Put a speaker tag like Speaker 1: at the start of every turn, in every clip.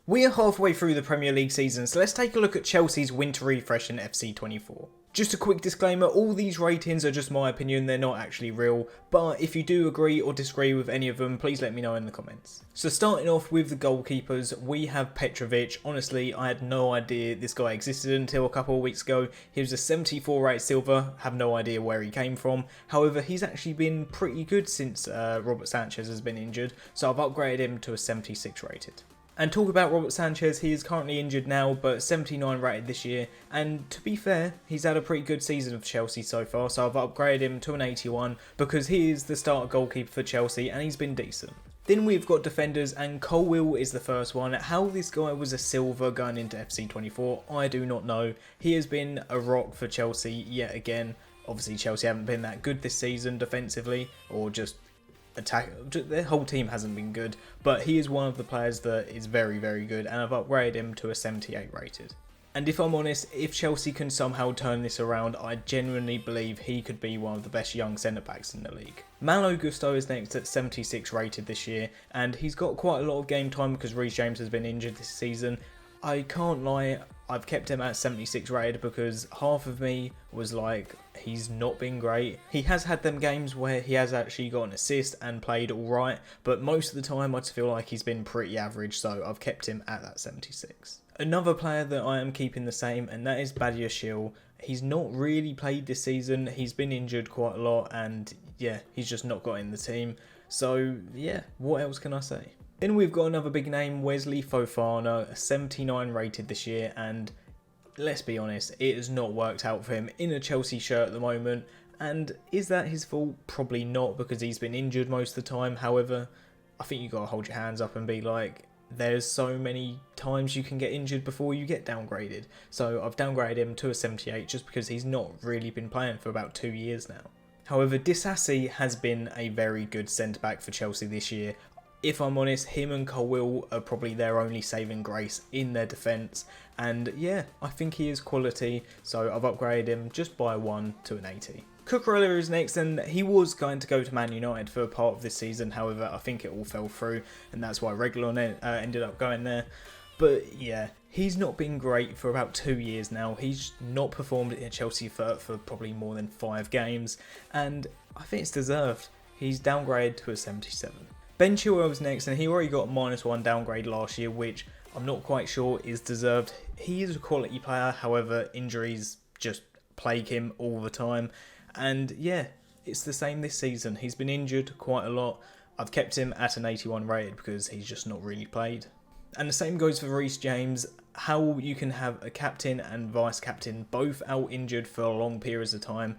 Speaker 1: We are halfway through the Premier League season, so let's take a look at Chelsea's winter refresh in FC24. Just a quick disclaimer, all these ratings are just my opinion, they're not actually real, but if you do agree or disagree with any of them, please let me know in the comments. So starting off with the goalkeepers, we have Petrovic. Honestly, I had no idea this guy existed until a couple of weeks ago. He was a 74 rated silver, have no idea where he came from. However, he's actually been pretty good since Robert Sanchez has been injured, so I've upgraded him to a 76 rated. And talk about Robert Sanchez, he is currently injured now, but 79 rated this year, and to be fair, he's had a pretty good season for Chelsea so far, so I've upgraded him to an 81 because he is the starter goalkeeper for Chelsea and he's been decent. Then we've got defenders, and Colwill is the first one. How this guy was a silver going into FC24, I do not know. He has been a rock for Chelsea yet again. Obviously Chelsea haven't been that good this season defensively, or just attack, their whole team hasn't been good, but he is one of the players that is very, very good, and I've upgraded him to a 78 rated. And if I'm honest, if Chelsea can somehow turn this around, I genuinely believe he could be one of the best young centre-backs in the league. Malo Gusto is next at 76 rated this year, and he's got quite a lot of game time because Reece James has been injured this season. I can't lie, I've kept him at 76 rated because half of me was like, he's not been great. He has had them games where he has actually got an assist and played alright, but most of the time I just feel like he's been pretty average, so I've kept him at that 76. Another player that I am keeping the same, and that is Badiashile. He's not really played this season, he's been injured quite a lot, and yeah, he's just not got in the team. So yeah, what else can I say? Then we've got another big name, Wesley Fofana, a 79 rated this year, and let's be honest, it has not worked out for him in a Chelsea shirt at the moment. And is that his fault? Probably not, because he's been injured most of the time. However, I think you got to hold your hands up and be like, there's so many times you can get injured before you get downgraded. So I've downgraded him to a 78 just because he's not really been playing for about 2 years now. However, Disasi has been a very good centre-back for Chelsea this year. If I'm honest, him and Colwill are probably their only saving grace in their defence. And yeah, I think he is quality, so I've upgraded him just by 1 to an 80. Cucurella is next, and he was going to go to Man United for a part of this season. However, I think it all fell through, and that's why Reguilon ended up going there. But yeah, he's not been great for about 2 years now. He's not performed at Chelsea for probably more than 5 games, and I think it's deserved. He's downgraded to a 77. Ben Chilwell was next, and he already got a -1 downgrade last year, which I'm not quite sure is deserved. He is a quality player, however, injuries just plague him all the time. And yeah, it's the same this season. He's been injured quite a lot. I've kept him at an 81 rated because he's just not really played. And the same goes for Reece James. How you can have a captain and vice captain both out injured for long periods of time.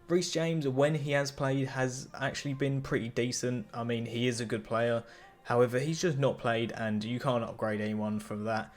Speaker 1: Reece James, when he has played, has actually been pretty decent. I mean, he is a good player. However, he's just not played, and you can't upgrade anyone from that.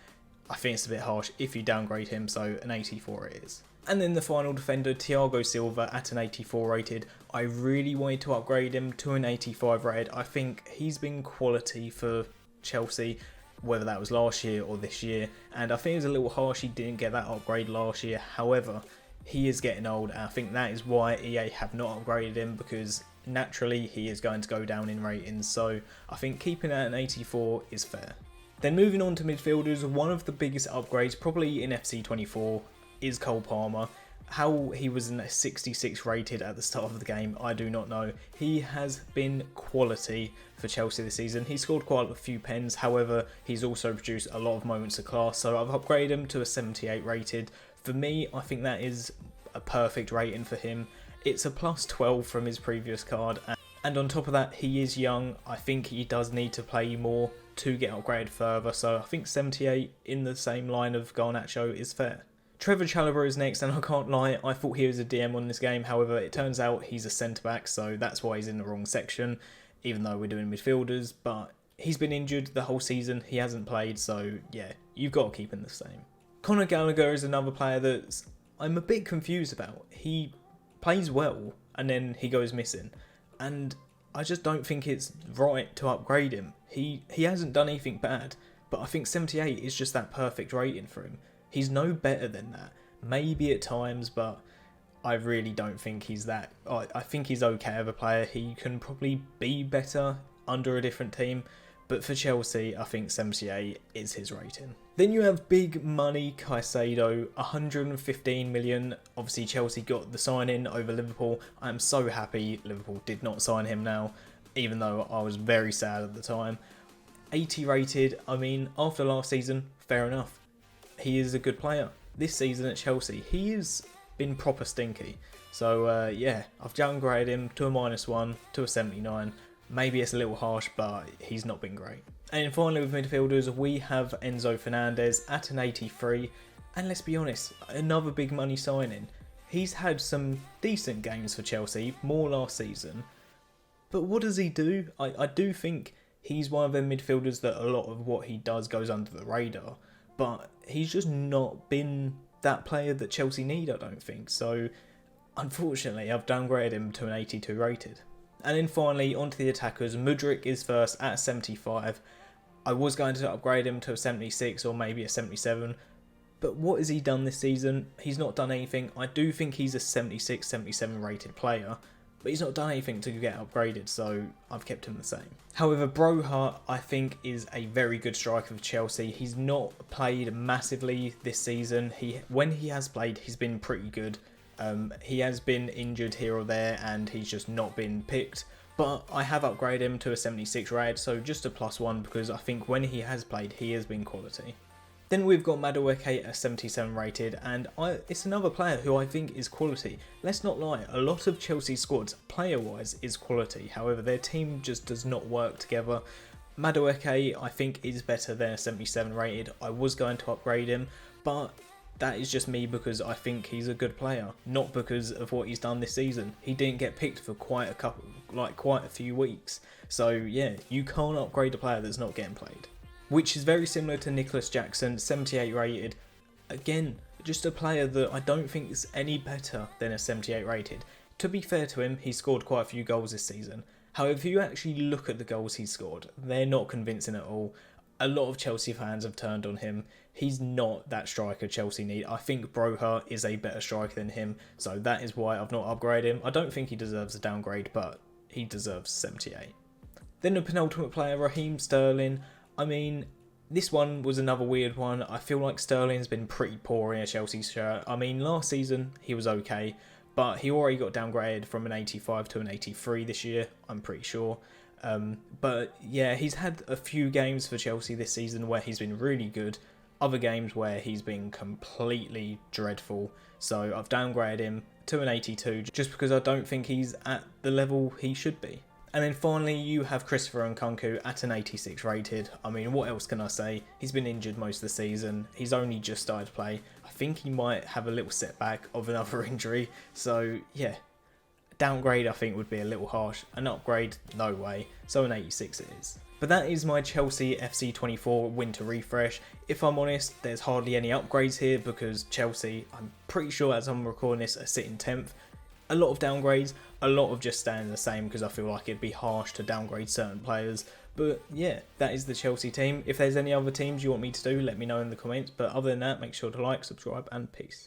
Speaker 1: I think it's a bit harsh if you downgrade him, so an 84 it is. And then the final defender, Thiago Silva, at an 84 rated. I really wanted to upgrade him to an 85 rated. I think he's been quality for Chelsea, whether that was last year or this year. And I think it was a little harsh he didn't get that upgrade last year. However, he is getting old, and I think that is why EA have not upgraded him, because naturally he is going to go down in ratings, so I think keeping it at an 84 is fair. Then moving on to midfielders, one of the biggest upgrades probably in FC24 is Cole Palmer. How he was in a 66 rated at the start of the game, I do not know. He has been quality for Chelsea this season. He scored quite a few pens, however, he's also produced a lot of moments of class, so I've upgraded him to a 78 rated. For me, I think that is a perfect rating for him. It's a +12 from his previous card, and on top of that, he is young. I think he does need to play more to get upgraded further, so I think 78 in the same line of Garnacho is fair. Trevor Chalobah is next, and I can't lie, I thought he was a DM on this game. However, it turns out he's a centre-back, so that's why he's in the wrong section, even though we're doing midfielders. But he's been injured the whole season, he hasn't played, so yeah, you've got to keep him the same. Conor Gallagher is another player that I'm a bit confused about. He plays well, and then he goes missing, and I just don't think it's right to upgrade him. He hasn't done anything bad, but I think 78 is just that perfect rating for him. He's no better than that. Maybe at times, but I really don't think he's that. I think he's okay of a player. He can probably be better under a different team, but for Chelsea, I think 78 is his rating. Then you have big money Caicedo, 115 million. Obviously, Chelsea got the sign-in over Liverpool. I'm so happy Liverpool did not sign him now, even though I was very sad at the time. 80 rated, I mean, after last season, fair enough. He is a good player. This season at Chelsea, he has been proper stinky. So, yeah, I've downgraded him to a -1, to a 79. Maybe it's a little harsh, but he's not been great. And finally with midfielders, we have Enzo Fernandez at an 83. And let's be honest, another big money signing. He's had some decent games for Chelsea, more last season. But what does he do? I do think he's one of them midfielders that a lot of what he does goes under the radar. But he's just not been that player that Chelsea need, I don't think. So, unfortunately, I've downgraded him to an 82 rated. And then finally, onto the attackers. Mudryk is first at 75. I was going to upgrade him to a 76 or maybe a 77. But what has he done this season? He's not done anything. I do think he's a 76, 77 rated player. But he's not done anything to get upgraded, so I've kept him the same. However, Broha, I think, is a very good striker for Chelsea. He's not played massively this season. When he has played, he's been pretty good. He has been injured here or there and he's just not been picked, but I have upgraded him to a 76 rated, so just a +1 because I think when he has played he has been quality. Then we've got MrBDK at 77 rated, and it's another player who I think is quality. Let's not lie, a lot of Chelsea squads player wise is quality, however their team just does not work together. MrBDK I think is better than a 77 rated. I was going to upgrade him, but that is just me because I think he's a good player, not because of what he's done this season. He didn't get picked for quite a few weeks. So yeah, you can't upgrade a player that's not getting played. Which is very similar to Nicholas Jackson, 78 rated. Again, just a player that I don't think is any better than a 78 rated. To be fair to him, he scored quite a few goals this season. However, if you actually look at the goals he scored, they're not convincing at all. A lot of Chelsea fans have turned on him. He's not that striker Chelsea need. I think Broha is a better striker than him, so that is why I've not upgraded him. I don't think he deserves a downgrade, but he deserves 78. Then the penultimate player, Raheem Sterling. I mean, this one was another weird one. I feel like Sterling's been pretty poor in a Chelsea shirt. I mean, last season he was okay, but he already got downgraded from an 85 to an 83 this year, I'm pretty sure. But yeah, he's had a few games for Chelsea this season where he's been really good, other games where he's been completely dreadful, so I've downgraded him to an 82 just because I don't think he's at the level he should be. And then finally you have Christopher Nkunku at an 86 rated. I mean, what else can I say? He's been injured most of the season, he's only just started to play. I think he might have a little setback of another injury, so yeah. Downgrade I think would be a little harsh, an upgrade no way, so an 86 it is. But that is my Chelsea FC24 winter refresh. If I'm honest, there's hardly any upgrades here because Chelsea, I'm pretty sure as I'm recording this, are sitting 10th. A lot of downgrades, a lot of just staying the same because I feel like it'd be harsh to downgrade certain players. But yeah, that is the Chelsea team. If there's any other teams you want me to do, let me know in the comments. But other than that, make sure to like, subscribe and peace.